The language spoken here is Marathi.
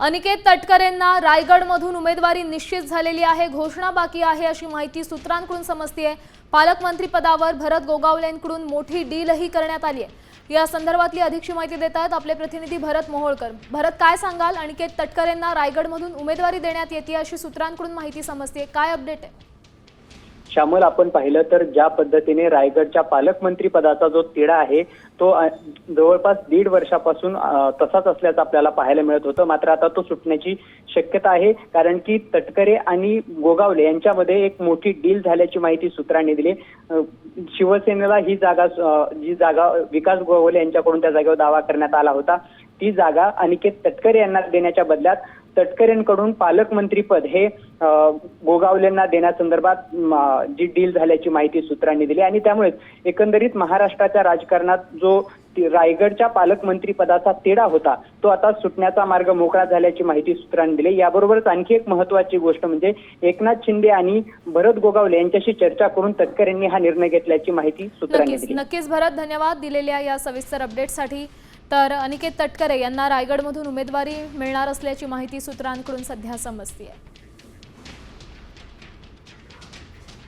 अनिकेत तटकरेंना रायगडमधून उमेदवारी निश्चित झालेली आहे, घोषणा बाकी आहे अशी माहिती सूत्रांकडून समजते। पालकमंत्री पदावर भरत गोगावलेंकडून मोठी डीलही करण्यात आली आहे। या संदर्भातली अधिकची माहिती देत आहेत आपले प्रतिनिधी भरत मोहोळकर। भरत, काय सांगाल? अनिकेत तटकरेंना रायगडमधून उमेदवारी देण्यात येते अशी सूत्रांकडून माहिती समजते, काय अपडेट आहे? श्यामल, आपण पाहिलं तर ज्या पद्धतीने रायगडच्या पालकमंत्री पदाचा जो तिढा आहे तो जवळपास 1.5 वर्षापासून तसाच असल्याचं आपल्याला पाहायला मिळत होतं। मात्र आता तो सुटण्याची शक्यता आहे, कारण की तटकरे आणि गोगावले यांच्यामध्ये एक मोठी डील झाल्याची माहिती सूत्रांनी दिली। शिवसेनेला ही जागा विकास गोगावले यांच्याकडून त्या जागेवर दावा करण्यात आला होता। ती जागा अनिकेत तटकरे यांना देण्याच्या बदल्यात तटकरेंकडून पालकमंत्रीपद हे गोगावलेंना देण्यासंदर्भात जी डील झाल्याची माहिती सूत्रांनी दिली आणि त्यामुळे एकंदरीत महाराष्ट्राच्या राजकारणात जो रायगडच्या पालकमंत्री पदाचा तिढा होता तो आता सुटण्याचा मार्ग मोकळा झाल्याची माहिती सूत्रांनी दिली। याबरोबरच आणखी एक महत्त्वाची गोष्ट म्हणजे एकनाथ शिंदे आणि भरत गोगावले यांच्याशी चर्चा करून तटकरेंनी हा निर्णय घेतल्याची माहिती सूत्रांनी दिली। नक्कीच भरत, धन्यवाद दिलेल्या या सविस्तर अपडेटसाठी। तर अनिकेत तटकरे यांना रायगडमधून उमेदवारी मिळणार असल्याची माहिती सूत्रांकडून सध्या समजते आहे।